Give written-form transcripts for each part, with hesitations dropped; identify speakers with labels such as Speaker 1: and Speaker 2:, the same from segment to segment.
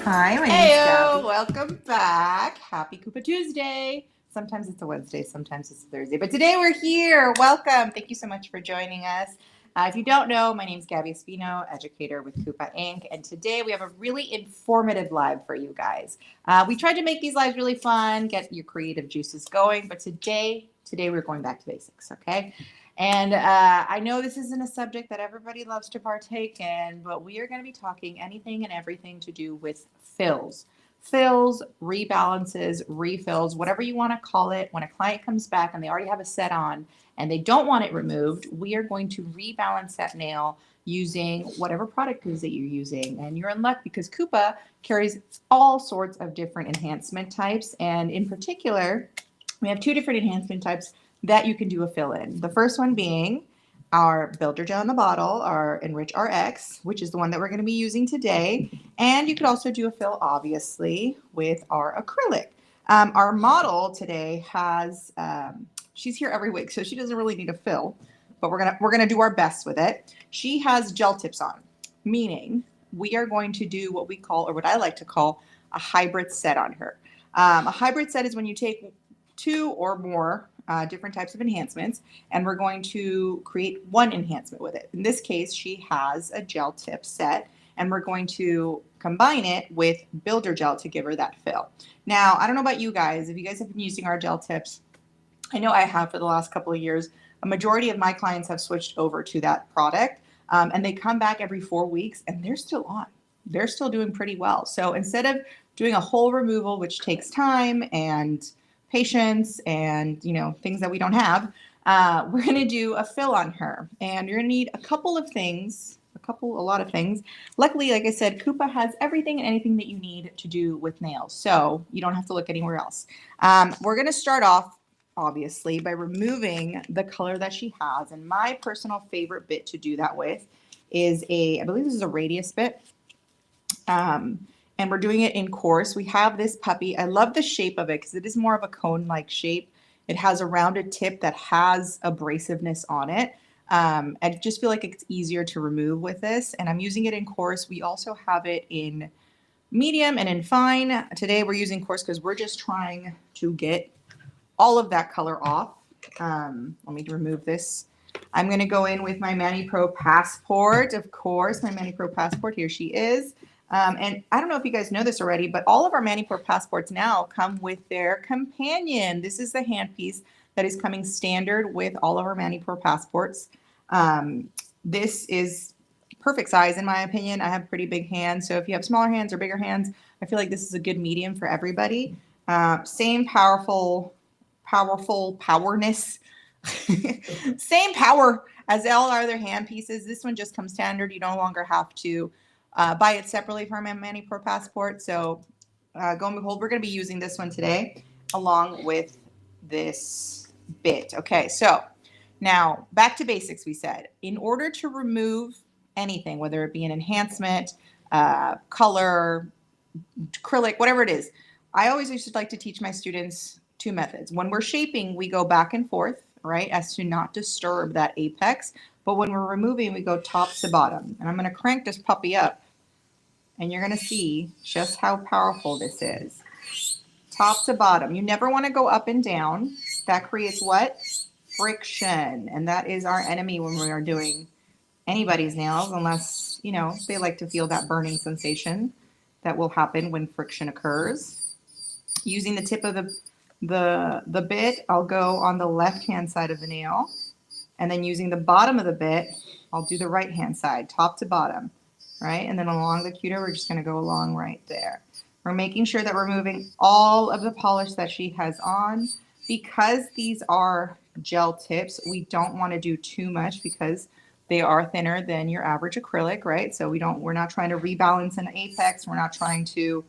Speaker 1: Hi, my name's
Speaker 2: Heyo,
Speaker 1: Gabby.
Speaker 2: welcome back. Happy Kupa Tuesday. Sometimes it's a Wednesday, sometimes it's a Thursday, but today we're here. Welcome. Thank you so much for joining us. If you don't know, my name's Gabby Espino, educator with Kupa Inc. And today we have a really informative live for you guys. We tried to make these lives really fun, get your creative juices going, but today we're going back to basics, okay? And I know this isn't a subject that everybody loves to partake in, but we are going to be talking anything and everything to do with fills. Fills, rebalances, refills, whatever you want to call it. When a client comes back and they already have a set on and they don't want it removed, we are going to rebalance that nail using whatever product it is that you're using. And you're in luck because Kupa carries all sorts of different enhancement types. And in particular, we have two different enhancement types that you can do a fill in. The first one being our builder gel in the bottle, our EnrichRX, which is the one that we're going to be using today. And you could also do a fill, obviously, with our acrylic. Our model today has, she's here every week, so she doesn't really need a fill, but we're gonna do our best with it. She has gel tips on, meaning we are going to do what we call, or what I like to call, a hybrid set on her. A hybrid set is when you take two or more different types of enhancements, and we're going to create one enhancement with it. In this case, she has a gel tip set, and we're going to combine it with builder gel to give her that fill. Now, I don't know about you guys, if you guys have been using our gel tips, I know I have for the last couple of years. A majority of my clients have switched over to that product, and they come back every 4 weeks, and they're still on. They're still doing pretty well. So instead of doing a whole removal, which takes time and patience and things that we don't have, we're going to do a fill on her, and you're going to need a lot of things. Luckily, like I said, Kupa has everything and anything that you need to do with nails, so you don't have to look anywhere else. We're going to start off, obviously, by removing the color that she has, and my personal favorite bit to do that with is I believe this is a radius bit. And we're doing it in coarse. We have this puppy. I love the shape of it because it is more of a cone-like shape. It has a rounded tip that has abrasiveness on it. I just feel like it's easier to remove with this, and I'm using it in coarse. We also have it in medium and in fine. Today we're using coarse because we're just trying to get all of that color off. Let me remove this. I'm going to go in with my Mani Pro Passport, of course. My Mani Pro Passport, here she is. And I don't know if you guys know this already, but all of our Mani Pro Passports now come with their companion. This is the handpiece that is coming standard with all of our Mani Pro Passports. This is perfect size, in my opinion. I have pretty big hands, so if you have smaller hands or bigger hands, I feel like this is a good medium for everybody. Same powerness. Same power as all our other hand pieces. This one just comes standard. You no longer have to buy it separately from a Mani Pro Passport. So go and behold, we're going to be using this one today along with this bit. Okay, so now back to basics. We said in order to remove anything, whether it be an enhancement, color, acrylic, whatever it is, I always used to like to teach my students two methods. When we're shaping, we go back and forth, right, as to not disturb that apex. But when we're removing, we go top to bottom. And I'm going to crank this puppy up, and you're going to see just how powerful this is. Top to bottom. You never want to go up and down. That creates what? Friction. And that is our enemy when we are doing anybody's nails, unless, they like to feel that burning sensation that will happen when friction occurs. Using the tip of the bit, I'll go on the left-hand side of the nail. And then using the bottom of the bit, I'll do the right-hand side, top to bottom, right? And then along the cuter, we're just going to go along right there. We're making sure that we're removing all of the polish that she has on. Because these are gel tips, we don't want to do too much because they are thinner than your average acrylic, right? So we're not trying to rebalance an apex. We're not trying to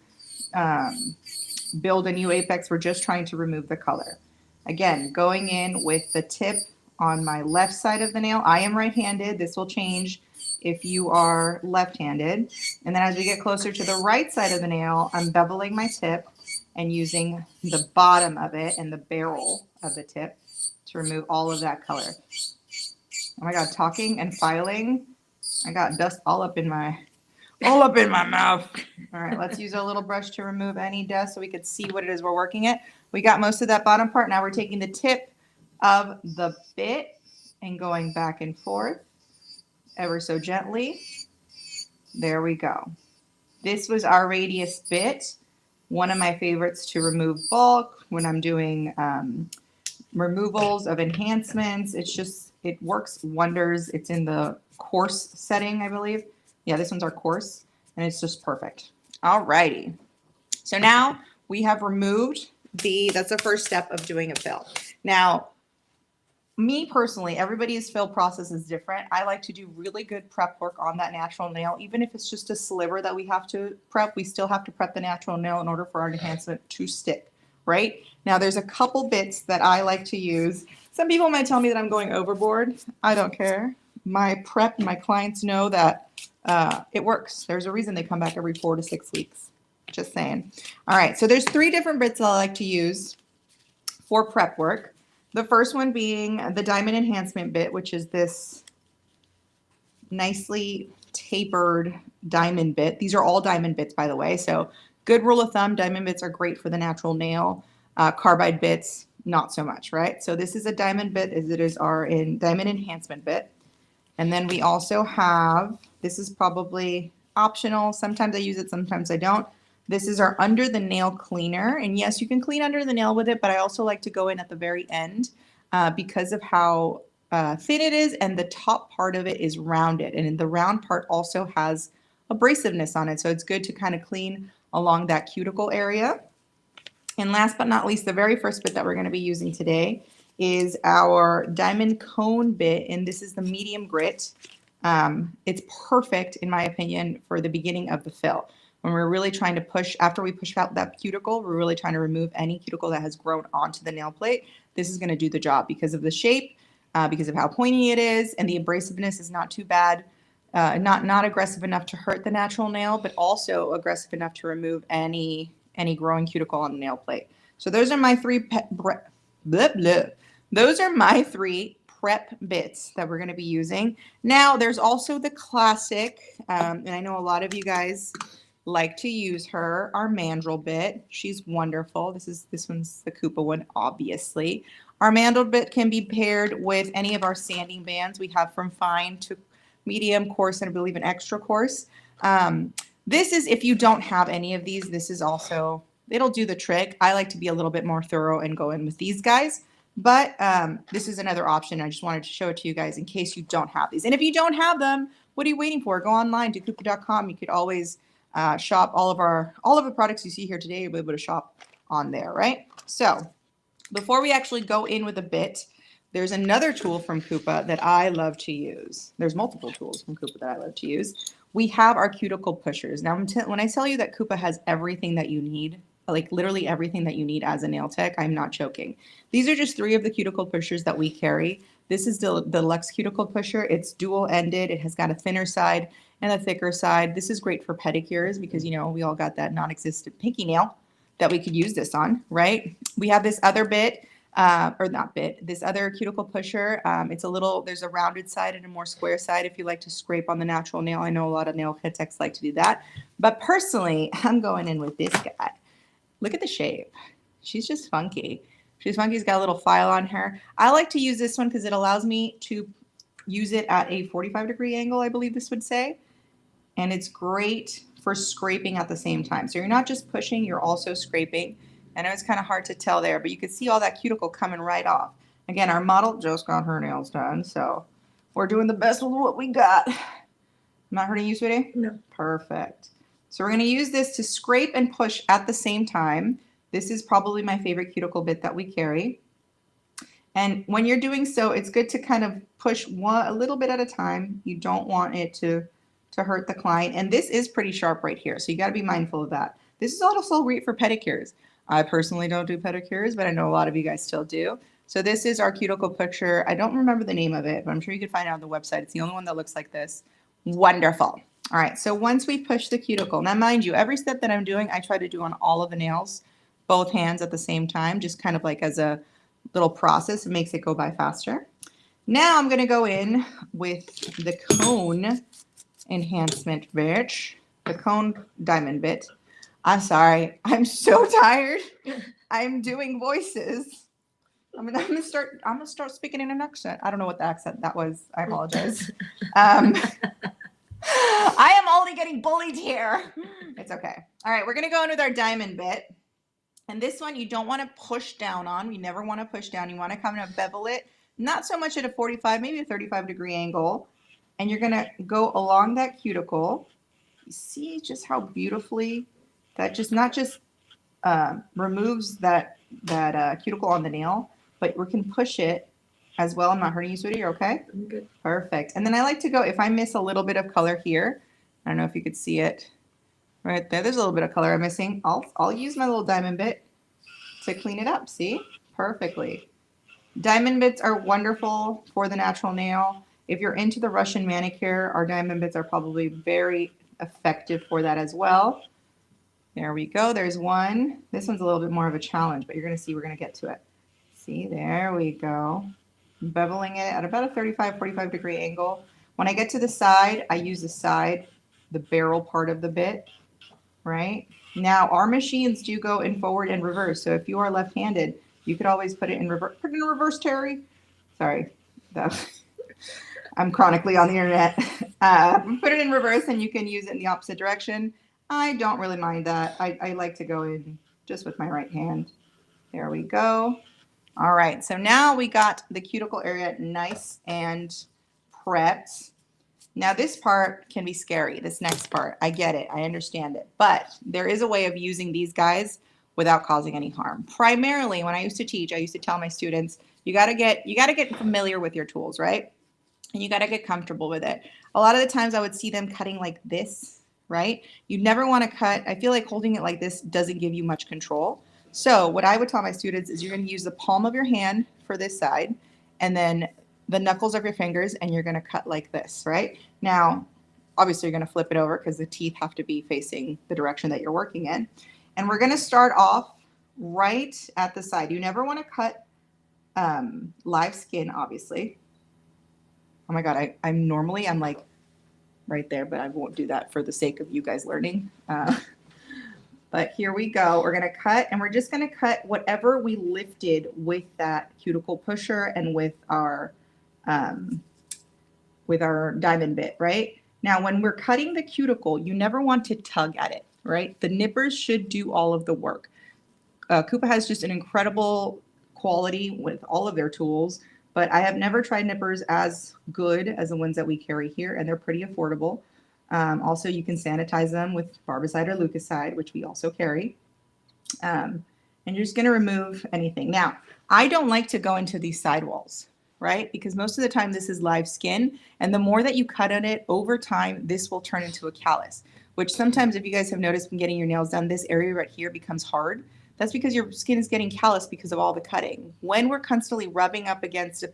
Speaker 2: build a new apex. We're just trying to remove the color. Again, going in with the tip on my left side of the nail. I am right-handed. This will change if you are left-handed. And then as we get closer to the right side of the nail, I'm beveling my tip and using the bottom of it and the barrel of the tip to remove all of that color. Oh my God, talking and filing. I got dust all up in my all up in my mouth. All right, let's use our little brush to remove any dust so we could see what it is we're working at. We got most of that bottom part. Now we're taking the tip of the bit and going back and forth ever so gently. There we go. This was our radius bit. One of my favorites to remove bulk when I'm doing removals of enhancements. It works wonders. It's in the coarse setting, I believe. Yeah, this one's our coarse, and it's just perfect. All righty. So now we have removed that's the first step of doing a fill. Now, me personally, everybody's fill process is different. I like to do really good prep work on that natural nail. Even if it's just a sliver that we have to prep, we still have to prep the natural nail in order for our enhancement to stick, right? Now, there's a couple bits that I like to use. Some people might tell me that I'm going overboard. I don't care. My prep and my clients know that it works. There's a reason they come back every 4 to 6 weeks. Just saying. All right, so there's 3 different bits that I like to use for prep work. The first one being the diamond enhancement bit, which is this nicely tapered diamond bit. These are all diamond bits, by the way. So good rule of thumb, diamond bits are great for the natural nail. Carbide bits, not so much, right? So this is a diamond bit as it is our diamond enhancement bit. And then we also have, this is probably optional. Sometimes I use it, sometimes I don't. This is our under the nail cleaner. And yes, you can clean under the nail with it, but I also like to go in at the very end because of how thin it is, and the top part of it is rounded. And the round part also has abrasiveness on it. So it's good to kind of clean along that cuticle area. And last but not least, the very first bit that we're going to be using today is our diamond cone bit. And this is the medium grit. It's perfect, in my opinion, for the beginning of the fill. When we're really trying to push, after we push out that cuticle, we're really trying to remove any cuticle that has grown onto the nail plate. This is going to do the job because of the shape, because of how pointy it is, and the abrasiveness is not too bad. Not aggressive enough to hurt the natural nail, but also aggressive enough to remove any growing cuticle on the nail plate. So those are my 3 Those are my 3 prep bits that we're going to be using. Now, there's also the classic, and I know a lot of you guys like to use her, our mandrel bit. She's wonderful. This one's the Kupa one, obviously. Our mandrel bit can be paired with any of our sanding bands. We have from fine to medium, coarse, and I believe an extra coarse. This is, if you don't have any of these, this is also, it'll do the trick. I like to be a little bit more thorough and go in with these guys. But this is another option. I just wanted to show it to you guys in case you don't have these. And if you don't have them, what are you waiting for? Go online to Kupa.com. You could always shop all of the products you see here today. You'll be able to shop on there, right? So before we actually go in with a bit, there's another tool from Kupa that I love to use. There's multiple tools from Kupa that I love to use. We have our cuticle pushers. Now, when I tell you that Kupa has everything that you need, like literally everything that you need as a nail tech, I'm not joking. These are just 3 of the cuticle pushers that we carry. This is the Luxe cuticle pusher. It's dual ended. It has got a thinner side and a thicker side. This is great for pedicures because, you know, we all got that non-existent pinky nail that we could use this on, right? We have this other bit, this other cuticle pusher. It's there's a rounded side and a more square side if you like to scrape on the natural nail. I know a lot of nail techs like to do that. But personally, I'm going in with this guy. Look at the shape. She's just funky. She's funky. She's got a little file on her. I like to use this one because it allows me to use it at a 45-degree angle, I believe this would say. And it's great for scraping at the same time. So you're not just pushing, you're also scraping. I know it's kind of hard to tell there, but you can see all that cuticle coming right off. Again, our model just got her nails done, so we're doing the best with what we got. I'm not hurting you, sweetie?
Speaker 1: No.
Speaker 2: Perfect. So we're going to use this to scrape and push at the same time. This is probably my favorite cuticle bit that we carry. And when you're doing so, it's good to kind of push a little bit at a time. You don't want it to hurt the client. And this is pretty sharp right here, so you got to be mindful of that. This is also great for pedicures. I personally don't do pedicures, but I know a lot of you guys still do. So this is our cuticle pusher. I don't remember the name of it, but I'm sure you could find it on the website. It's the only one that looks like this. Wonderful. All right, so once we push the cuticle, now mind you, every step that I'm doing, I try to do on all of the nails, both hands at the same time, just kind of like as a little process. It makes it go by faster. Now I'm going to go in with the cone enhancement bit. the cone diamond bit. I'm sorry. I'm so tired. I'm doing voices. I'm gonna start speaking in an accent. I don't know what the accent that was. I apologize. I am only getting bullied here. It's okay. All right, we're gonna go in with our diamond bit. And this one you don't want to push down on. You never want to push down. You want to kind of bevel it, not so much at a 45, maybe a 35-degree angle. And you're gonna go along that cuticle. You see just how beautifully that just not just removes that cuticle on the nail, but we can push it as well. I'm not hurting you, sweetie. You're okay?
Speaker 1: I'm good.
Speaker 2: Perfect. And then I like to go, if I miss a little bit of color here, I don't know if you could see it right there. There's a little bit of color I'm missing. I'll use my little diamond bit to clean it up. See? Perfectly. Diamond bits are wonderful for the natural nail. If you're into the Russian manicure, our diamond bits are probably very effective for that as well. There we go. There's one. This one's a little bit more of a challenge, but you're going to see we're going to get to it. See, there we go. Beveling it at about a 35, 45-degree angle. When I get to the side, I use the side, the barrel part of the bit, right? Now, our machines do go in forward and reverse. So if you are left-handed, you could always put it in reverse. Put it in reverse, Terry. Sorry. I'm chronically on the internet. Put it in reverse and you can use it in the opposite direction. I don't really mind that. I like to go in just with my right hand. There we go. All right, so now we got the cuticle area nice and prepped. Now this part can be scary, this next part. I get it, I understand it. But there is a way of using these guys without causing any harm. Primarily, when I used to teach, I used to tell my students, you gotta get familiar with your tools, right? And you gotta get comfortable with it. A lot of the times I would see them cutting like this, right? You never wanna cut, I feel like holding it like this doesn't give you much control. So what I would tell my students is you're going to use the palm of your hand for this side and then the knuckles of your fingers, and you're going to cut like this, right? Now, obviously you're going to flip it over because the teeth have to be facing the direction that you're working in. And we're going to start off right at the side. You never want to cut live skin, obviously. Oh my God, I'm like right there, but I won't do that for the sake of you guys learning. But here we go. We're going to cut, and we're just going to cut whatever we lifted with that cuticle pusher and with our diamond bit, right? Now, when we're cutting the cuticle, you never want to tug at it, right? The nippers should do all of the work. Kupa has just an incredible quality with all of their tools, but I have never tried nippers as good as the ones that we carry here, and they're pretty affordable. Also, you can sanitize them with barbicide or leukocyde, which we also carry. And you're just going to remove anything. Now, I don't like to go into these sidewalls, right? Because most of the time this is live skin. And the more that you cut on it over time, this will turn into a callus, which sometimes, if you guys have noticed when getting your nails done, this area right here becomes hard. That's because your skin is getting callous because of all the cutting. When we're constantly rubbing up against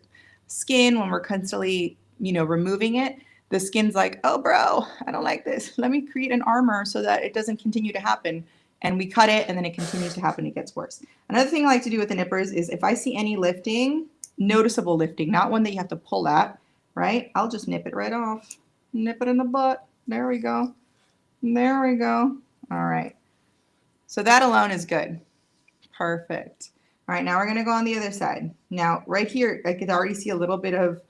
Speaker 2: skin, when we're constantly, removing it, the skin's like, oh, bro, I don't like this. Let me create an armor so that it doesn't continue to happen. And we cut it, and then it continues to happen. It gets worse. Another thing I like to do with the nippers is if I see any lifting, noticeable lifting, not one that you have to pull at, right? I'll just nip it right off. Nip it in the butt. There we go. There we go. All right. So that alone is good. Perfect. All right, now we're going to go on the other side. Now, right here, I could already see a little bit of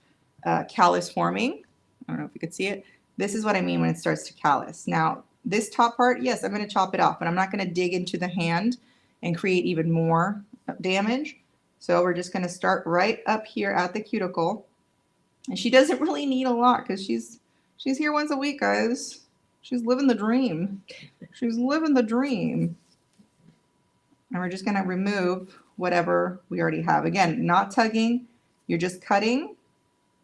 Speaker 2: callus forming. I don't know if you could see it. This is what I mean when it starts to callus. Now, this top part, yes, I'm going to chop it off, but I'm not going to dig into the hand and create even more damage. So we're just going to start right up here at the cuticle. And she doesn't really need a lot because she's here once a week, guys. She's living the dream. She's living the dream. And we're just going to remove whatever we already have. Again, not tugging. You're just cutting.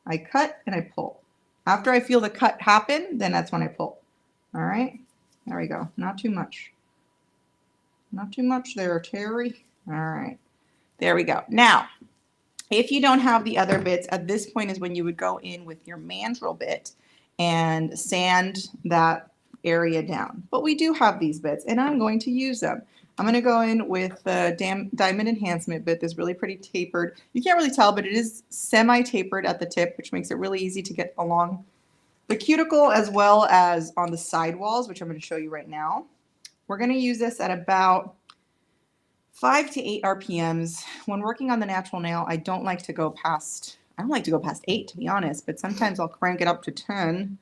Speaker 2: I cut and I pull. After I feel the cut happen, then that's when I pull. All right. There we go. Not too much. Not too much there, Terry. All right. There we go. Now, if you don't have the other bits, at this point is when you would go in with your mandrel bit and sand that area down. But we do have these bits, and I'm going to use them. I'm going to go in with the diamond enhancement bit, this really pretty tapered. You can't really tell, but it is semi-tapered at the tip, which makes it really easy to get along the cuticle as well as on the side walls, which I'm going to show you right now. We're going to use this at about 5 to 8 RPMs. When working on the natural nail, I don't like to go past 8, to be honest, but sometimes I'll crank it up to 10,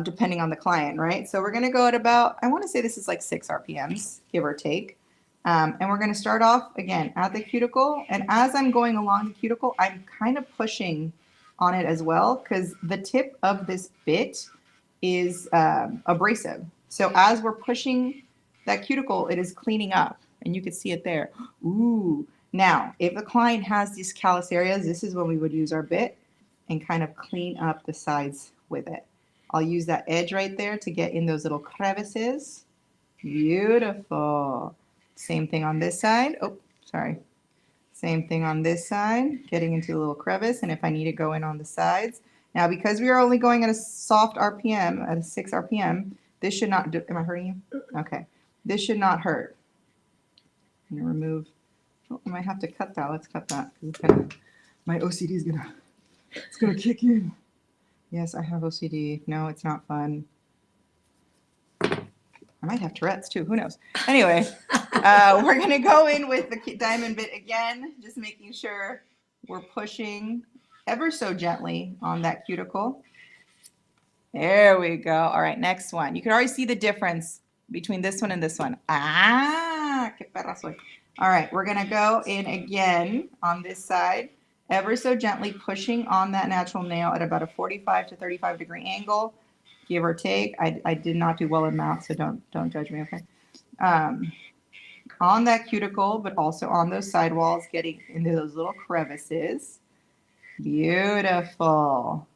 Speaker 2: depending on the client, right? So we're going to go at about, I want to say this is like 6 RPMs, give or take. And we're going to start off again at the cuticle. And as I'm going along the cuticle, I'm kind of pushing on it as well, because the tip of this bit is abrasive. So as we're pushing that cuticle, it is cleaning up. And you can see it there. Ooh. Now, if the client has these callus areas, this is when we would use our bit and kind of clean up the sides with it. I'll use that edge right there to get in those little crevices. Beautiful. Same thing on this side. Oh, sorry. Same thing on this side, getting into a little crevice. And if I need to go in on the sides. Now, because we are only going at a soft RPM, at a 6 RPM, this should not do, am I hurting you? Okay. This should not hurt. I'm going to remove, oh, I might have to cut that. Let's cut that, because it's gonna, my OCD is it's gonna kick in. Yes, I have OCD. No, it's not fun. I might have Tourette's too, who knows? Anyway, we're gonna go in with the diamond bit again, just making sure we're pushing ever so gently on that cuticle. There we go. All right, next one. You can already see the difference between this one and this one. Ah, que perra soy. All right, we're gonna go in again on this side, ever so gently pushing on that natural nail at about a 45 to 35 degree angle, give or take. I did not do well in math, so don't judge me, okay? On that cuticle, but also on those side walls, getting into those little crevices. Beautiful.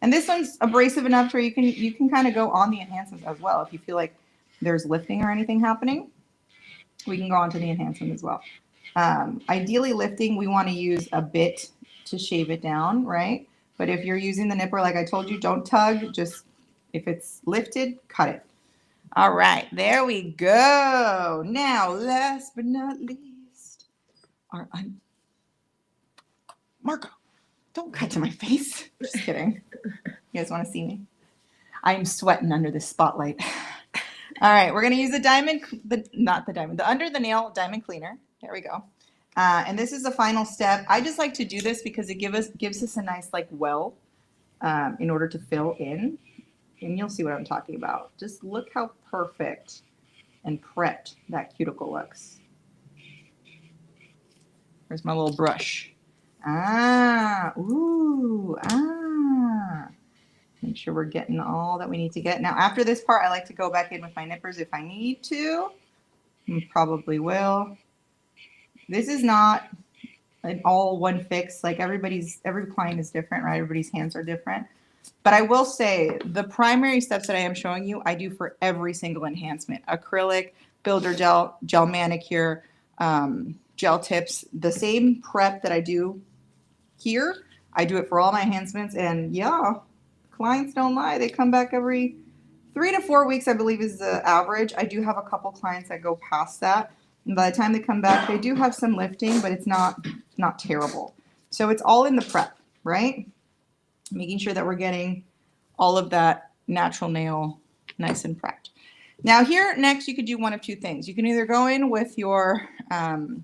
Speaker 2: And this one's abrasive enough where you can kind of go on the enhancements as well. If you feel like there's lifting or anything happening, we can go on to the enhancement as well. Ideally lifting, we want to use a bit to shave it down, right? But if you're using the nipper, like I told you, don't tug. Just if it's lifted, cut it. All right, there we go. Now, last but not least, Marco, don't cut to my face. Just kidding. You guys want to see me? I'm sweating under this spotlight. All right, we're going to use the under the nail diamond cleaner. There we go. And this is the final step. I just like to do this because it gives us a nice like well in order to fill in. And you'll see what I'm talking about. Just look how perfect and prepped that cuticle looks. Where's my little brush? Ah, ooh, ah. Make sure we're getting all that we need to get. Now, after this part, I like to go back in with my nippers if I need to. Probably will. This is not an all one fix. Like every client is different, right? Everybody's hands are different. But I will say the primary steps that I am showing you, I do for every single enhancement. Acrylic, builder gel, gel manicure, gel tips. The same prep that I do here, I do it for all my enhancements. And yeah, clients don't lie. They come back every 3 to 4 weeks, I believe is the average. I do have a couple clients that go past that. And by the time they come back, they do have some lifting, but it's not terrible. So it's all in the prep, right? Making sure that we're getting all of that natural nail nice and prepped. Now here, next, you could do one of two things. You can either go in with your hand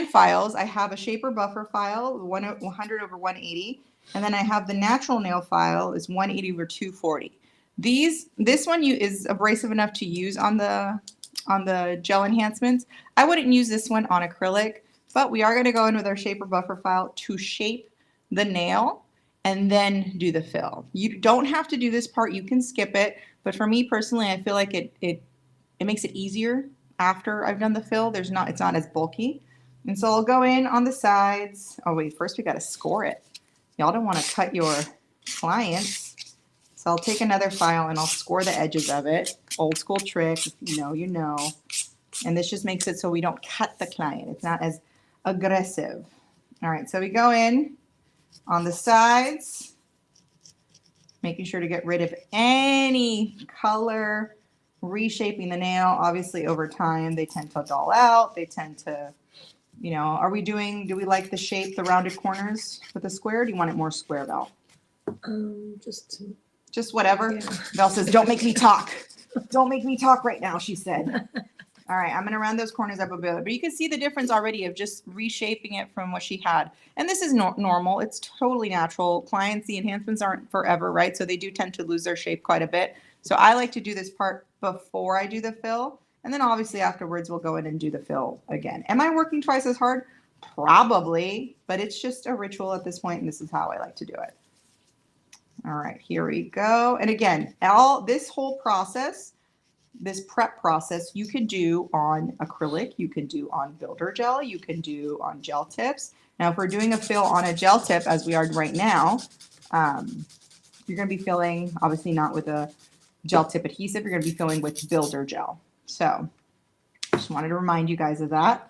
Speaker 2: files. I have a shaper buffer file, 100 over 180. And then I have the natural nail file is 180 over 240. This one is abrasive enough to use on the gel enhancements. I wouldn't use this one on acrylic, but we are going to go in with our shaper buffer file to shape the nail and then do the fill. You don't have to do this part. You can skip it. But for me personally, I feel like it makes it easier after I've done the fill. It's not as bulky. And so I'll go in on the sides. Oh wait, first we got to score it. Y'all don't want to cut your clients. So I'll take another file and I'll score the edges of it. Old school trick, if you know, you know. And this just makes it so we don't cut the client. It's not as aggressive. All right, so we go in on the sides, making sure to get rid of any color, reshaping the nail. Obviously over time, they tend to dull out. They tend to, you know, do we like the shape, the rounded corners with the square? Or do you want it more square, Val? Just whatever.
Speaker 1: Yeah.
Speaker 2: Val says, don't make me talk. Don't make me talk right now, she said. All right, I'm going to round those corners up a bit. But you can see the difference already of just reshaping it from what she had. And this is normal. It's totally natural. Clients, the enhancements aren't forever, right? So they do tend to lose their shape quite a bit. So I like to do this part before I do the fill. And then obviously afterwards, we'll go in and do the fill again. Am I working twice as hard? Probably, but it's just a ritual at this point, and this is how I like to do it. All right, here we go. And again, this whole process, this prep process, you can do on acrylic, you can do on builder gel, you can do on gel tips. Now, if we're doing a fill on a gel tip, as we are right now, you're going to be filling, obviously not with a gel tip adhesive, you're going to be filling with builder gel. So just wanted to remind you guys of that.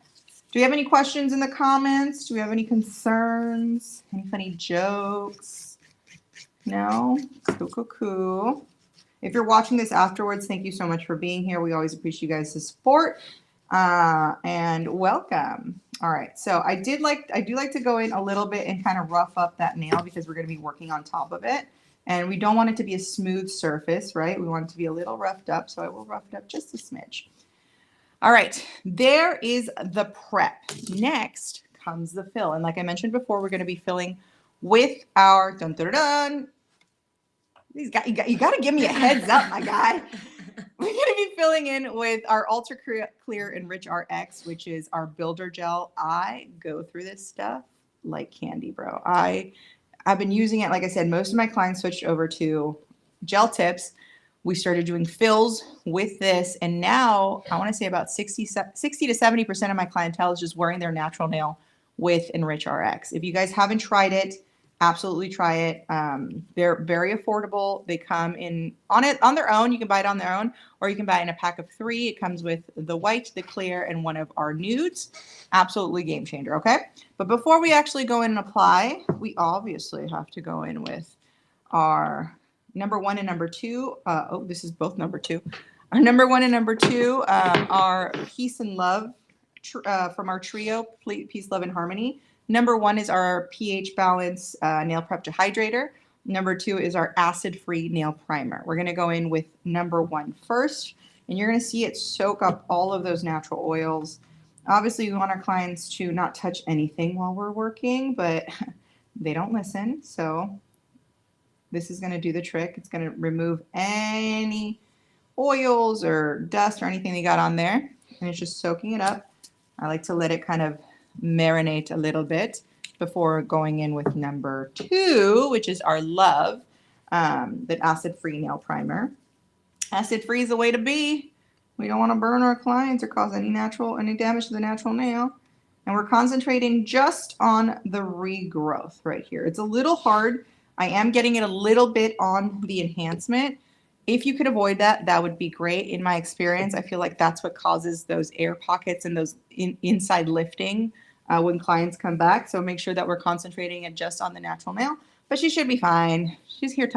Speaker 2: Do we have any questions in the comments? Do we have any concerns? Any funny jokes? No? Cool. If you're watching this afterwards, thank you so much for being here. We always appreciate you guys' support and welcome. All right, so I do like to go in a little bit and kind of rough up that nail because we're going to be working on top of it. And we don't want it to be a smooth surface, right? We want it to be a little roughed up, so I will rough it up just a smidge. All right, there is the prep. Next comes the fill. And like I mentioned before, we're going to be filling with our dun dun dun. You got to give me a heads up, my guy. We're going to be filling in with our Ultra Clear EnrichRX, which is our builder gel. I go through this stuff like candy, bro. I've been using it. Like I said, most of my clients switched over to gel tips. We started doing fills with this. And now I want to say about 60 to 70% of my clientele is just wearing their natural nail with EnrichRX. If you guys haven't tried it, absolutely try it. They're very affordable. They come in on their own. You can buy it on their own, or you can buy it in a pack of 3. It comes with the white, the clear, and one of our nudes. Absolutely game changer, okay? But before we actually go in and apply, we obviously have to go in with our number 1 and number 2. Oh, this is both number 2. Our number 1 and number 2 are Peace and Love from our trio, Peace, Love, and Harmony. Number 1 is our pH Balance Nail Prep Dehydrator. Number 2 is our acid-free nail primer. We're going to go in with number 1 first, and you're going to see it soak up all of those natural oils. Obviously, we want our clients to not touch anything while we're working, but they don't listen. So this is going to do the trick. It's going to remove any oils or dust or anything they got on there, and it's just soaking it up. I like to let it kind of marinate a little bit before going in with number 2, which is our Love, the acid-free nail primer. Acid-free is the way to be. We don't want to burn our clients or cause any damage to the natural nail. And we're concentrating just on the regrowth right here. It's a little hard. I am getting it a little bit on the enhancement. If you could avoid that, that would be great. In my experience, I feel like that's what causes those air pockets and those inside lifting when clients come back. So make sure that we're concentrating it just on the natural nail. But she should be fine. She's here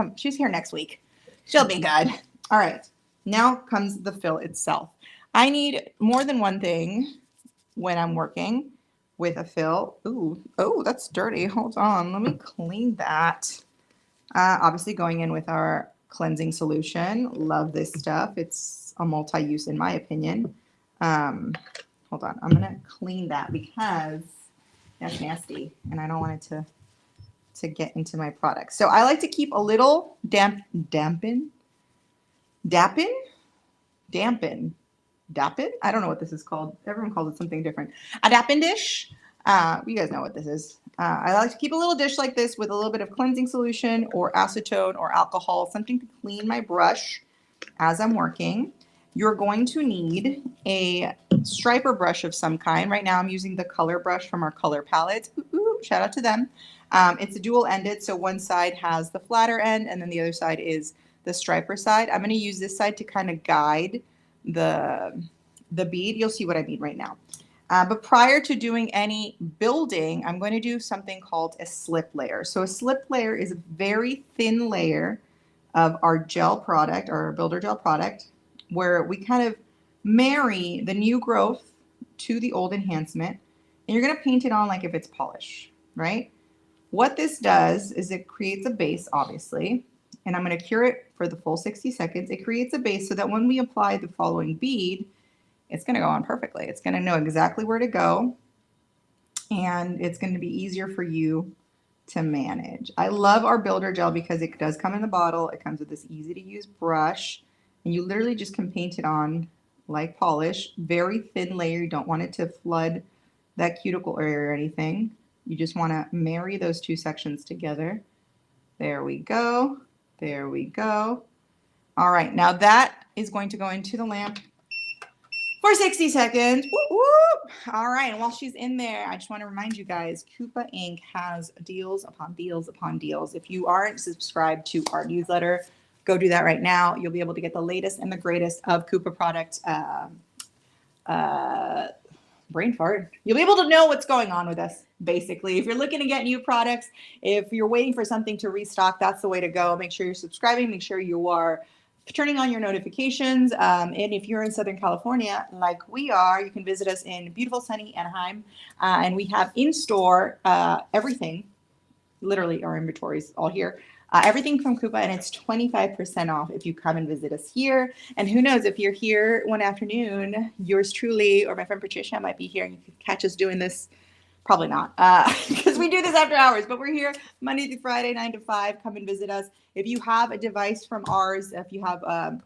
Speaker 2: next week. She'll be good. All right. Now comes the fill itself. I need more than one thing when I'm working with a fill. Ooh, oh, that's dirty. Hold on. Let me clean that. Obviously going in with our cleansing solution. Love this stuff. It's a multi-use in my opinion. Hold on. I'm going to clean that because that's nasty and I don't want it to get into my product. So I like to keep a little dampen. I don't know what this is called. Everyone calls it something different. A dappen dish. You guys know what this is. I like to keep a little dish like this with a little bit of cleansing solution or acetone or alcohol, something to clean my brush as I'm working. You're going to need a striper brush of some kind. Right now I'm using the color brush from our color palette. Ooh, shout out to them. It's a dual ended, so one side has the flatter end and then the other side is the striper side. I'm going to use this side to kind of guide the bead. You'll see what I mean right now. But prior to doing any building, I'm going to do something called a slip layer. So a slip layer is a very thin layer of our gel product, or our builder gel product, where we kind of marry the new growth to the old enhancement. And you're going to paint it on like if it's polish, right? What this does is it creates a base, obviously. and I'm going to cure it for the full 60 seconds. It creates a base so that when we apply the following bead, it's going to go on perfectly. It's going to know exactly where to go, and it's going to be easier for you to manage. I love our builder gel because it does come in the bottle. It comes with this easy to use brush, and you literally just can paint it on like polish. Very thin layer. You don't want it to flood that cuticle area or anything. You just want to marry those two sections together. There we go. There we go. All right, now that is going to go into the lamp for 60 seconds. Whoop, whoop. All right, and while she's in there, I just want to remind you guys, Kupa Inc. has deals upon deals upon deals. If you aren't subscribed to our newsletter, go do that right now. You'll be able to get the latest and the greatest of Kupa product. Brain fart. You'll be able to know what's going on with us, basically. If you're looking to get new products, if you're waiting for something to restock, that's the way to go. Make sure you're subscribing. Make sure you are turning on your notifications. And if you're in Southern California, like we are, you can visit us in beautiful, sunny Anaheim. And we have in-store everything. Literally, our inventory is all here. Everything from Kupa, and it's 25% off if you come and visit us here. And who knows, if you're here one afternoon, yours truly or my friend Patricia might be here, and you can catch us doing this. Probably not, because we do this after hours, but we're here Monday through Friday, 9 to 5. Come and visit us. If you have a device from ours, if you have a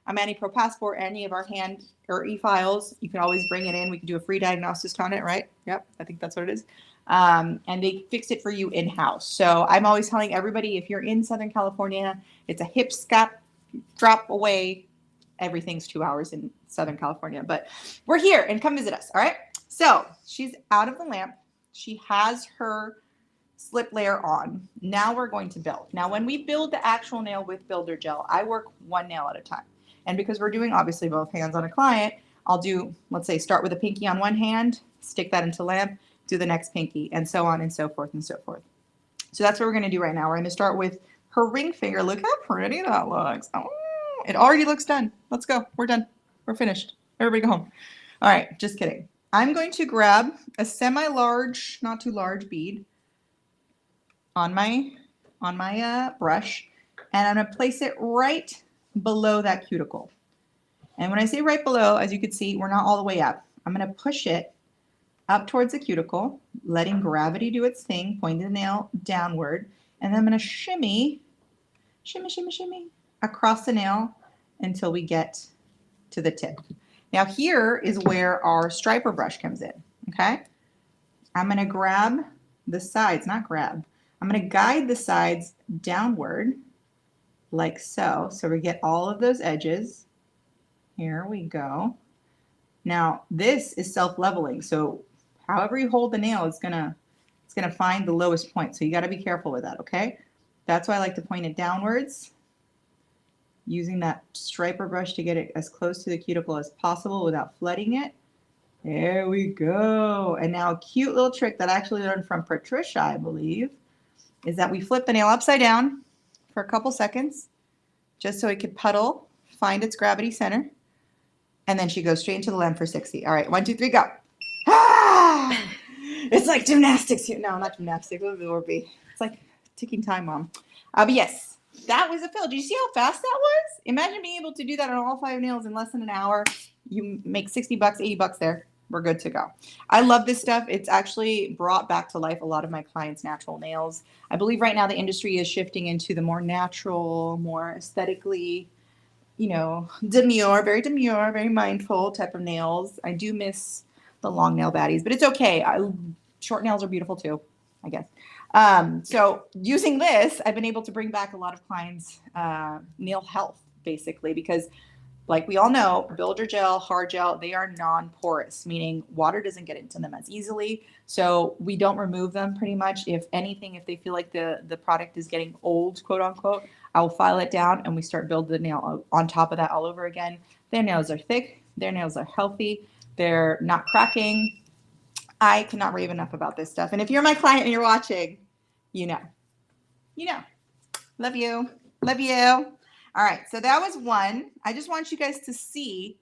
Speaker 2: ManiPro Passport, any of our hand or e-files, you can always bring it in. We can do a free diagnosis on it, right? Yep, I think that's what it is. And they fix it for you in-house. So I'm always telling everybody, if you're in Southern California, it's a hip scap drop away. Everything's 2 hours in Southern California, but we're here, and come visit us. All right. So she's out of the lamp. She has her slip layer on. Now we're going to build. Now, when we build the actual nail with builder gel, I work one nail at a time. And because we're doing obviously both hands on a client, I'll do, let's say, start with a pinky on one hand, stick that into lamp, do the next pinky, and so on and so forth and so forth. So that's what we're going to do right now. We're going to start with her ring finger. Look how pretty that looks. Oh, it already looks done. Let's go. We're done. We're finished. Everybody go home. All right, just kidding. I'm going to grab a semi-large, not too large bead on my brush, and I'm going to place it right below that cuticle. And when I say right below, as you can see, we're not all the way up. I'm going to push it up towards the cuticle, letting gravity do its thing, pointing the nail downward, and then I'm going to shimmy across the nail until we get to the tip. Now here is where our striper brush comes in, okay? I'm going to grab the sides, not grab. I'm going to guide the sides downward like so. So we get all of those edges. Here we go. Now this is self-leveling. So however you hold the nail, it's gonna find the lowest point. So you got to be careful with that, okay? That's why I like to point it downwards, using that striper brush to get it as close to the cuticle as possible without flooding it. There we go. And now a cute little trick that I actually learned from Patricia, I believe, is that we flip the nail upside down for a couple seconds, just so it could puddle, find its gravity center, and then she goes straight into the lamp for 60. All right, 1, 2, 3, go. Ah! It's like gymnastics here. No, not gymnastics. What would it be? It's like ticking time bomb. But yes, that was a fill. Did you see how fast that was? Imagine being able to do that on all 5 nails in less than an hour. You make $60, $80 there. We're good to go. I love this stuff. It's actually brought back to life a lot of my clients' natural nails. I believe right now the industry is shifting into the more natural, more aesthetically, you know, demure, very mindful type of nails. I do miss the long nail baddies, but it's okay. Short nails are beautiful too, I guess. So using this, I've been able to bring back a lot of clients' nail health, basically, because like we all know, builder gel, hard gel, they are non-porous, meaning water doesn't get into them as easily. So we don't remove them pretty much. If anything, if they feel like the product is getting old, quote unquote, I will file it down and we start building the nail on top of that all over again. Their nails are thick. Their nails are healthy. They're not cracking. I cannot rave enough about this stuff. And if you're my client and you're watching, you know. Love you. Love you. All right, so that was one. I just want you guys to see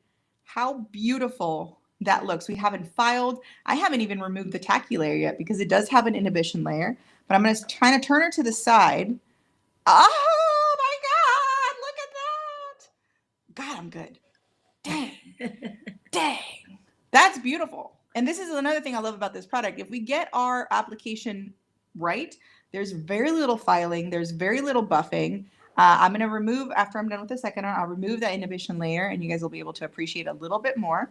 Speaker 2: how beautiful that looks. We haven't filed. I haven't even removed the tacky layer yet because it does have an inhibition layer. But I'm going to try to turn her to the side. Oh, my damn good. Dang. Dang. That's beautiful. And this is another thing I love about this product. If we get our application right, there's very little filing. There's very little buffing. I'm going to remove, after I'm done with the second one, I'll remove that inhibition layer and you guys will be able to appreciate a little bit more.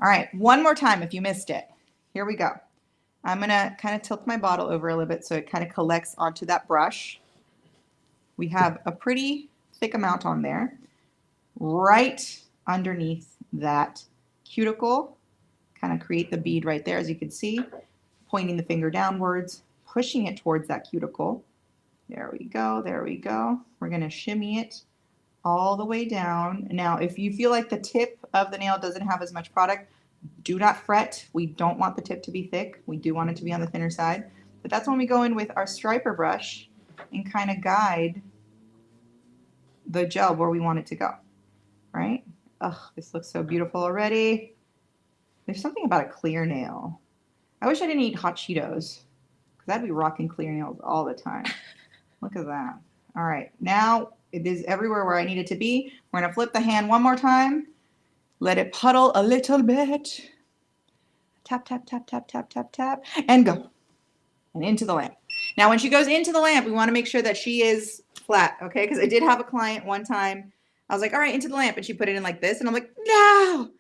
Speaker 2: All right, one more time if you missed it. Here we go. I'm going to kind of tilt my bottle over a little bit so it kind of collects onto that brush. We have a pretty thick amount on there. Right underneath that cuticle, kind of create the bead right there, as you can see, pointing the finger downwards, pushing it towards that cuticle. There we go, there we go. We're going to shimmy it all the way down. Now, if you feel like the tip of the nail doesn't have as much product, do not fret. We don't want the tip to be thick. We do want it to be on the thinner side. But that's when we go in with our striper brush and kind of guide the gel where we want it to go, right? Oh, this looks so beautiful already. There's something about a clear nail. I wish I didn't eat hot Cheetos because I'd be rocking clear nails all the time. Look at that. All right, now it is everywhere where I need it to be. We're gonna flip the hand one more time. Let it puddle a little bit. Tap, tap, tap, tap, tap, tap, tap, and go. And into the lamp. Now, when she goes into the lamp, we want to make sure that she is flat, okay? Because I did have a client one time. I was like, all right, into the lamp. And she put it in like this. And I'm like, no.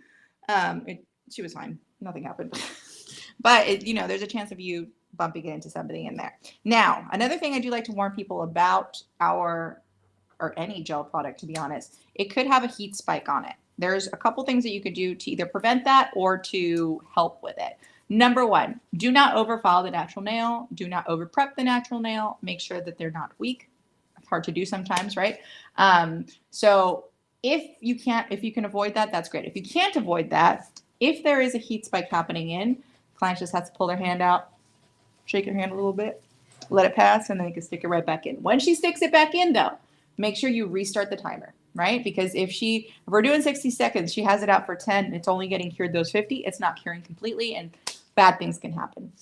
Speaker 2: She was fine. Nothing happened. But, there's a chance of you bumping it into somebody in there. Now, another thing I do like to warn people about or any gel product, to be honest, it could have a heat spike on it. There's a couple things that you could do to either prevent that or to help with it. Number one, do not overfile the natural nail. Do not over prep the natural nail. Make sure that they're not weak. It's hard to do sometimes, right? So if you can avoid that, that's great. If you can't avoid that, if there is a heat spike happening in, clients just have to pull their hand out, shake your hand a little bit, let it pass, and then you can stick it right back in. When she sticks it back in, though, make sure you restart the timer, right? Because if we're doing 60 seconds, she has it out for 10, it's only getting cured those 50, it's not curing completely, and bad things can happen.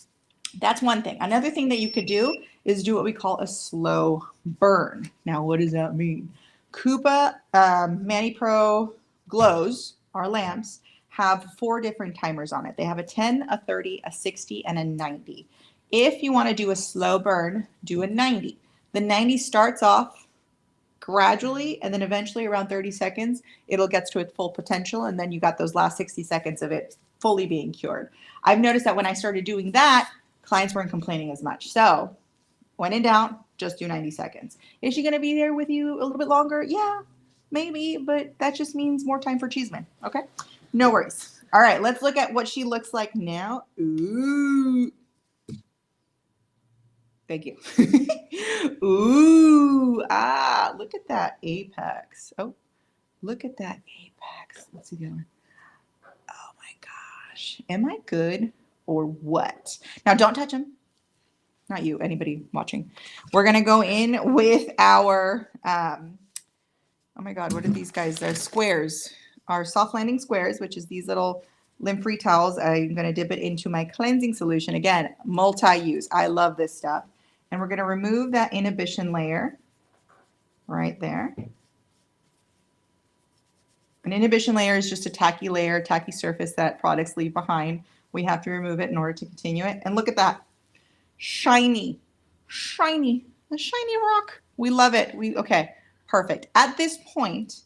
Speaker 2: That's one thing. Another thing that you could do is do what we call a slow burn. Now, what does that mean? Kupa Mani Pro glows, our lamps, have 4 different timers on it. They have a 10, a 30, a 60, and a 90. If you want to do a slow burn, do a 90. The 90 starts off gradually, and then eventually around 30 seconds, it'll get to its full potential, and then you got those last 60 seconds of it fully being cured. I've noticed that when I started doing that, clients weren't complaining as much. So when in doubt, just do 90 seconds. Is she going to be there with you a little bit longer? Yeah, maybe, but that just means more time for Cheeseman, okay? No worries. All right, let's look at what she looks like now. Ooh. Thank you. Ooh, look at that apex. Oh, look at that apex. Let's see the other one. Oh my gosh. Am I good or what? Now, don't touch them. Not you, anybody watching. We're going to go in with our, oh my God, what are these guys? They're squares. Our soft landing squares, which is these little lint-free towels. I'm going to dip it into my cleansing solution. Again, multi-use. I love this stuff. And we're going to remove that inhibition layer right there. An inhibition layer is just a tacky layer, tacky surface that products leave behind. We have to remove it in order to continue it. And look at that. Shiny, shiny, a shiny rock. We love it. Okay, perfect. At this point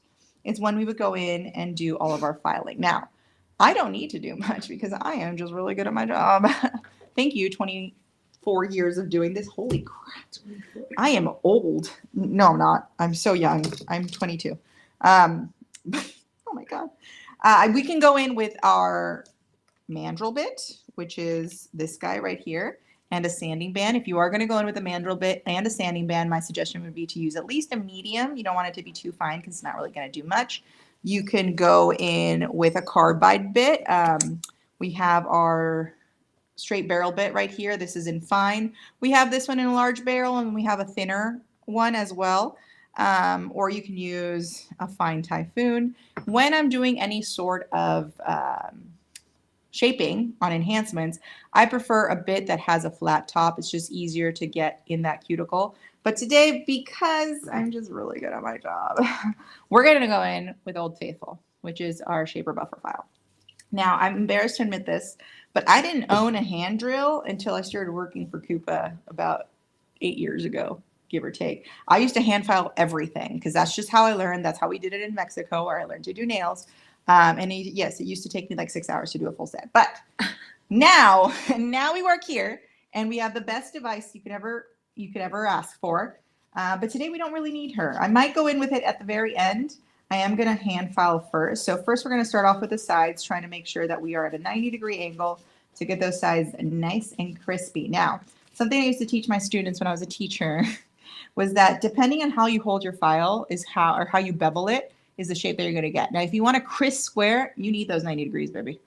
Speaker 2: is when we would go in and do all of our filing. Now, I don't need to do much because I am just really good at my job. Thank you, 24 years of doing this. Holy crap. I am old. No, I'm not. I'm so young. I'm 22. Oh my God. We can go in with our mandrel bit, which is this guy right here, and a sanding band. If you are going to go in with a mandrel bit and a sanding band, my suggestion would be to use at least a medium. You don't want it to be too fine because it's not really going to do much. You can go in with a carbide bit. We have our straight barrel bit right here. This is in fine. We have this one in a large barrel, and we have a thinner one as well. Or you can use a fine Typhoon. When I'm doing any sort of shaping on enhancements, I prefer a bit that has a flat top. It's just easier to get in that cuticle. But today, because I'm just really good at my job, we're going to go in with Old Faithful, which is our shaper buffer file. Now, I'm embarrassed to admit this, but I didn't own a hand drill until I started working for Kupa about 8 years ago, give or take. I used to hand file everything because that's just how I learned. That's how we did it in Mexico, where I learned to do nails. Yes, it used to take me like 6 hours to do a full set. But now we work here, and we have the best device you could ever ask for. But today we don't really need her. I might go in with it at the very end. I am going to hand file first. So first we're going to start off with the sides, trying to make sure that we are at a 90-degree angle to get those sides nice and crispy. Now, something I used to teach my students when I was a teacher was that depending on how you hold your file is how you bevel it is the shape that you're going to get. Now, if you want a crisp square, you need those 90 degrees, baby.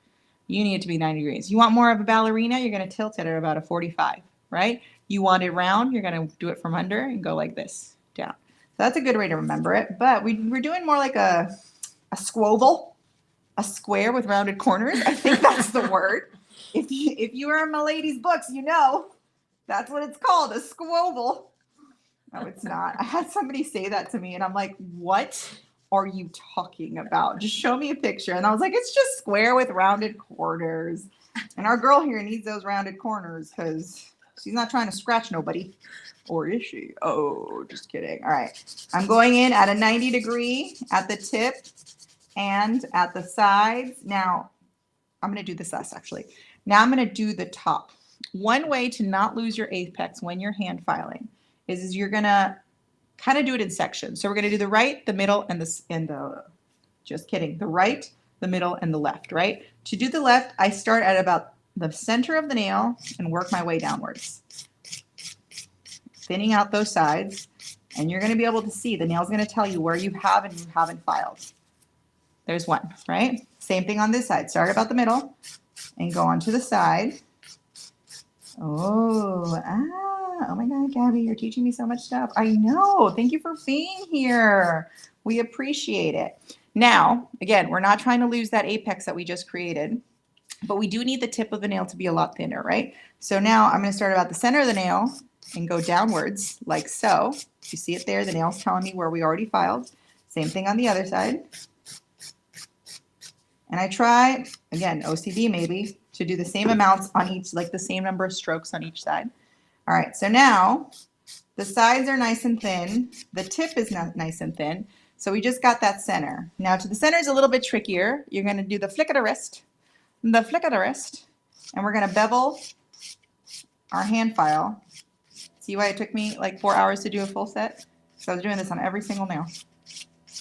Speaker 2: You need it to be 90 degrees. You want more of a ballerina, you're going to tilt it at about a 45, right? You want it round, you're going to do it from under and go like this, down. So that's a good way to remember it. But we're doing more like a squoval, a square with rounded corners. I think that's the word. If you are in my lady's books, you know that's what it's called, a squoval. No, it's not. I had somebody say that to me, and I'm like, what are you talking about? Just show me a picture. And I was like, it's just square with rounded corners. And our girl here needs those rounded corners because she's not trying to scratch nobody. Or is she? Oh, just kidding. All right. I'm going in at a 90-degree at the tip and at the sides. Now, I'm going to do this last, actually. Now I'm going to do the top. One way to not lose your apex when you're hand filing is you're going to kind of do it in sections. So we're going to do the right, the middle, and the just kidding, the right, the middle, and the left, right? To do the left, I start at about the center of the nail and work my way downwards, thinning out those sides, and you're going to be able to see the nail's going to tell you where you have and you haven't filed. There's one, right? Same thing on this side. Start about the middle and go on to the side. Oh my God, Gabby, you're teaching me so much stuff. I know. Thank you for being here. We appreciate it. Now, again, we're not trying to lose that apex that we just created, but we do need the tip of the nail to be a lot thinner, right? So now I'm going to start about the center of the nail and go downwards like so. You see it there? The nail's telling me where we already filed. Same thing on the other side. And I try, again, OCD maybe, to do the same amounts on each, like the same number of strokes on each side. All right, so now the sides are nice and thin. The tip is not nice and thin. So we just got that center. Now to the center is a little bit trickier. You're going to do the flick of the wrist, and we're going to bevel our hand file. See why it took me like 4 hours to do a full set? So I was doing this on every single nail.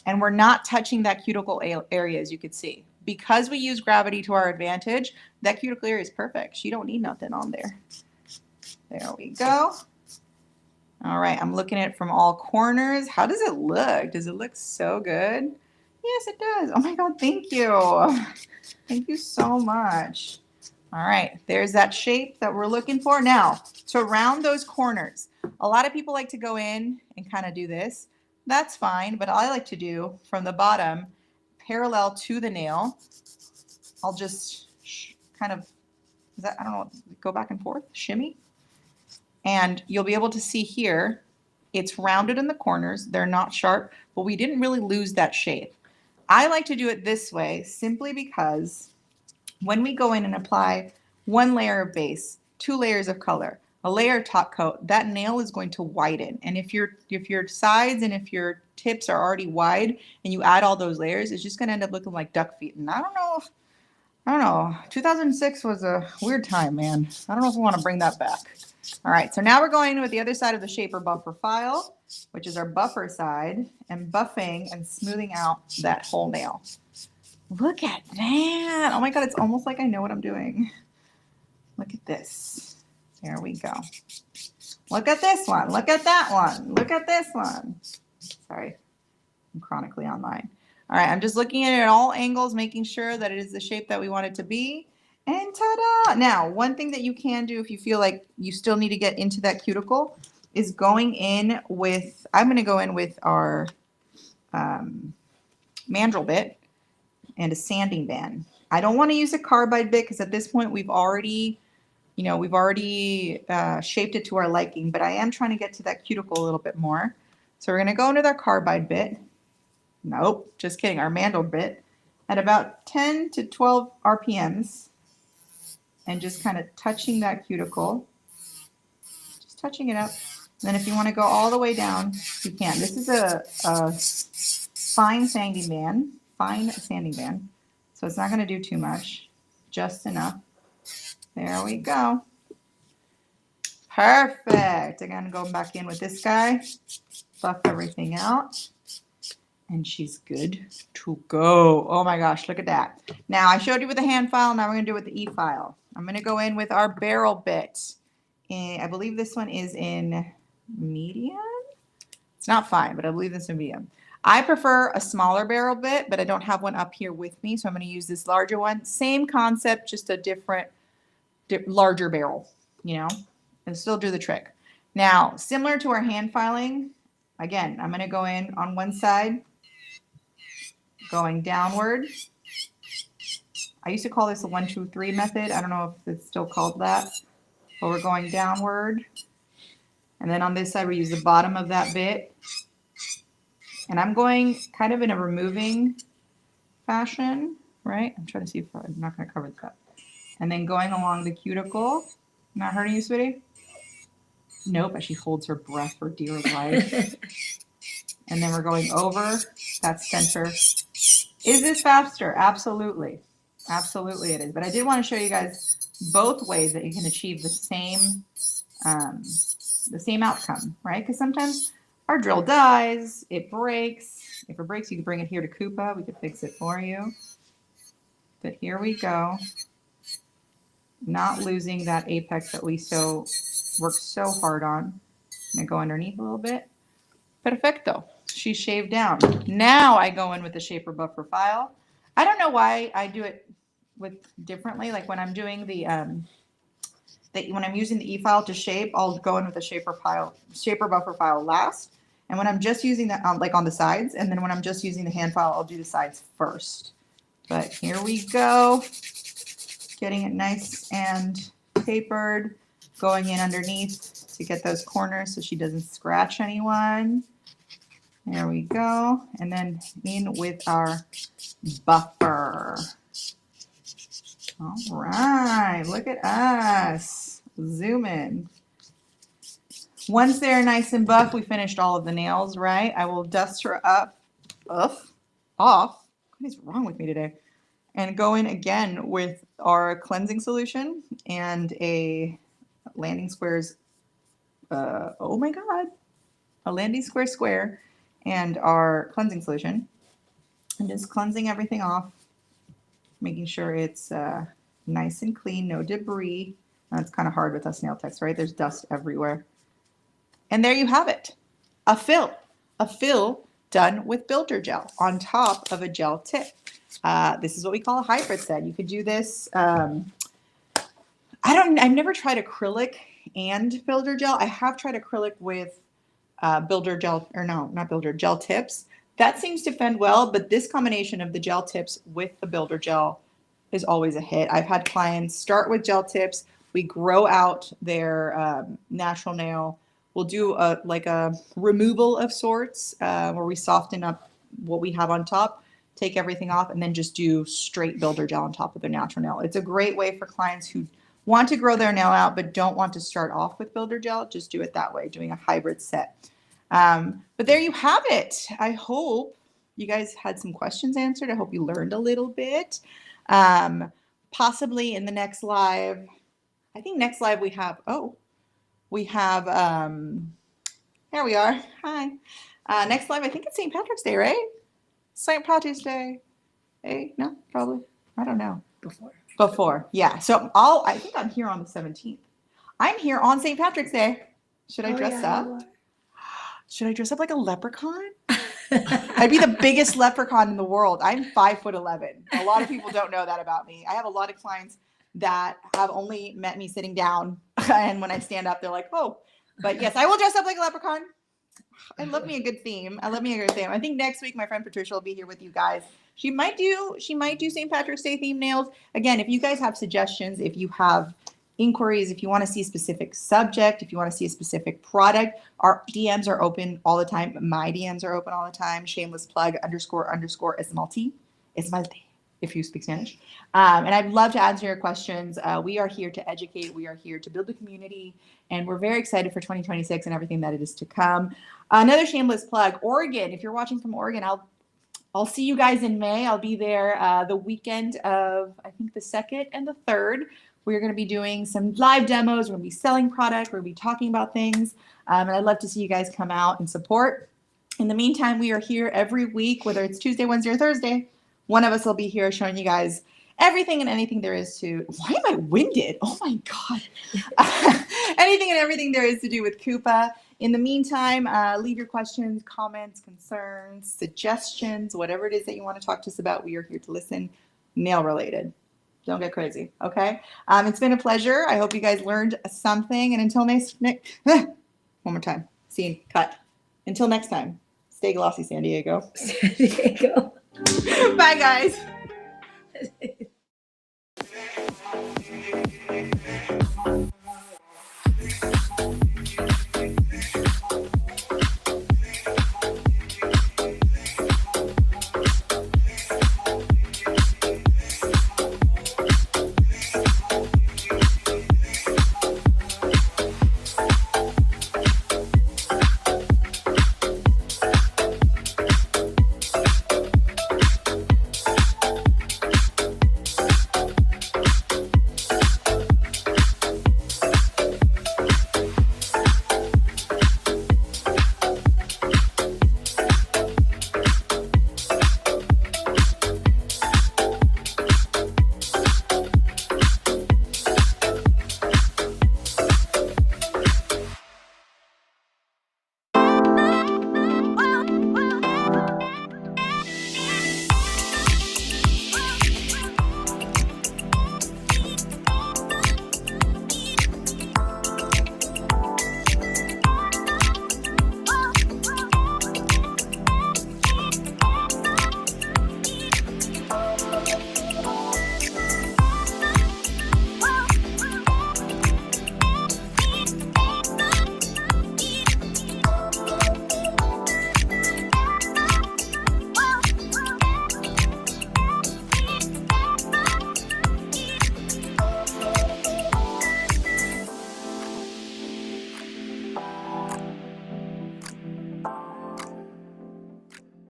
Speaker 2: And we're not touching that cuticle area, as you could see. Because we use gravity to our advantage, that cuticle area is perfect. You don't need nothing on there. There we go. All right, I'm looking at it from all corners. How does it look? Does it look so good? Yes, it does. Oh my God, thank you. Thank you so much. All right, there's that shape that we're looking for. Now, to round those corners, a lot of people like to go in and kind of do this. That's fine, but I like to do from the bottom, parallel to the nail. I'll just kind of, I don't know, go back and forth, shimmy. And you'll be able to see here, it's rounded in the corners. They're not sharp, but we didn't really lose that shape. I like to do it this way simply because when we go in and apply one layer of base, 2 layers of color, a layer of top coat, that nail is going to widen. And if your sides and if your tips are already wide and you add all those layers, it's just going to end up looking like duck feet. And I don't know. 2006 was a weird time, man. I don't know if I want to bring that back. All right, so now we're going with the other side of the shaper buffer file, which is our buffer side, and buffing and smoothing out that whole nail. Look at that. Oh my God, it's almost like I know what I'm doing. Look at this. There we go. Look at this one. Look at that one. Look at this one. Sorry, I'm chronically online. All right, I'm just looking at it at all angles, making sure that it is the shape that we want it to be. And ta-da! Now, one thing that you can do if you feel like you still need to get into that cuticle is going in with, I'm going to go in with our mandrel bit and a sanding band. I don't want to use a carbide bit because at this point we've already shaped it to our liking, but I am trying to get to that cuticle a little bit more. So we're going to go into our carbide bit. Nope, just kidding. Our mandrel bit at about 10 to 12 RPMs and just kind of touching that cuticle, just touching it up. And then if you want to go all the way down, you can. This is a fine sanding band. So it's not going to do too much, just enough. There we go. Perfect. Again, going back in with this guy, buff everything out, and she's good to go. Oh my gosh, look at that. Now I showed you with the hand file. Now we're going to do it with the e-file. I'm going to go in with our barrel bit. And I believe this one is in medium. It's not fine, but I believe this is in medium. I prefer a smaller barrel bit, but I don't have one up here with me, so I'm going to use this larger one. Same concept, just a different, larger barrel, you know, and still do the trick. Now, similar to our hand filing, again, I'm going to go in on one side, going downward. I used to call this a 1, 2, 3 method. I don't know if it's still called that, but we're going downward. And then on this side, we use the bottom of that bit. And I'm going kind of in a removing fashion, right? I'm trying to see if I'm not going to cover that. And then going along the cuticle. Not hurting you, sweetie? Nope, as she holds her breath for dear life. And then we're going over that center. Is this faster? Absolutely. Absolutely it is. But I did want to show you guys both ways that you can achieve the same outcome, right? Because sometimes our drill dies, it breaks. If it breaks, you can bring it here to Kupa. We could fix it for you. But here we go. Not losing that apex that we worked so hard on. I'm going to go underneath a little bit. Perfecto. She's shaved down. Now I go in with the shaper buffer file. I don't know why I do it differently. Like when I'm doing when I'm using the e-file to shape, I'll go in with the shaper buffer file last. And when I'm just using that, like on the sides, and then when I'm just using the hand file, I'll do the sides first. But here we go. Getting it nice and tapered, going in underneath to get those corners so she doesn't scratch anyone. There we go. And then in with our buffer. All right, look at us. Zoom in. Once they're nice and buff, we finished all of the nails, right? I will dust her off. What is wrong with me today? And go in again with our cleansing solution and a landing squares. Oh my God. A landing square and our cleansing solution. And just cleansing everything off. Making sure it's nice and clean, no debris. That's kind of hard with us nail techs, right? There's dust everywhere. And there you have it. A fill done with builder gel on top of a gel tip. This is what we call a hybrid set. You could do this. I've never tried acrylic and builder gel. I have tried acrylic with gel tips. That seems to fend well, but this combination of the gel tips with the builder gel is always a hit. I've had clients start with gel tips. We grow out their natural nail. We'll do a removal of sorts where we soften up what we have on top, take everything off, and then just do straight builder gel on top of their natural nail. It's a great way for clients who want to grow their nail out but don't want to start off with builder gel. Just do it that way, doing a hybrid set. But there you have it. I hope you guys had some questions answered. I hope you learned a little bit. Possibly in the next live, I think next live we have, there we are. Hi. Next live, I think it's St. Patrick's Day, right? St. Patrick's Day. Hey, no, probably. I don't know. Before. Yeah. So I think I'm here on the 17th. I'm here on St. Patrick's Day. Should I dress up? Should I dress up like a leprechaun? I'd be the biggest leprechaun in the world. I'm 5'11". A lot of people don't know that about me. I have a lot of clients that have only met me sitting down, and when I stand up, they're like, "Oh." But yes, I will dress up like a leprechaun. I love me a good theme. I think next week my friend Patricia will be here with you guys. She might do St. Patrick's Day themed nails. Again, if you guys have suggestions, if you have inquiries, if you want to see a specific subject, if you want to see a specific product, our DMs are open all the time. My DMs are open all the time. Shameless plug __ Esmalte, if you speak Spanish. And I'd love to answer your questions. We are here to educate. We are here to build a community. And we're very excited for 2026 and everything that it is to come. Another shameless plug, Oregon. If you're watching from Oregon, I'll see you guys in May. I'll be there the weekend of, I think, the 2nd and the 3rd. We're going to be doing some live demos. We're going to be selling product. We're going to be talking about things. And I'd love to see you guys come out and support. In the meantime, we are here every week, whether it's Tuesday, Wednesday, or Thursday. One of us will be here showing you guys everything and anything there is to. Why am I winded? Oh my God. Anything and everything there is to do with Kupa. In the meantime, leave your questions, comments, concerns, suggestions, whatever it is that you want to talk to us about. We are here to listen, nail related. Don't get crazy, okay? It's been a pleasure. I hope you guys learned something. And until next one more time. Scene, cut. Until next time, stay glossy, San Diego.
Speaker 1: San Diego.
Speaker 2: Bye, guys.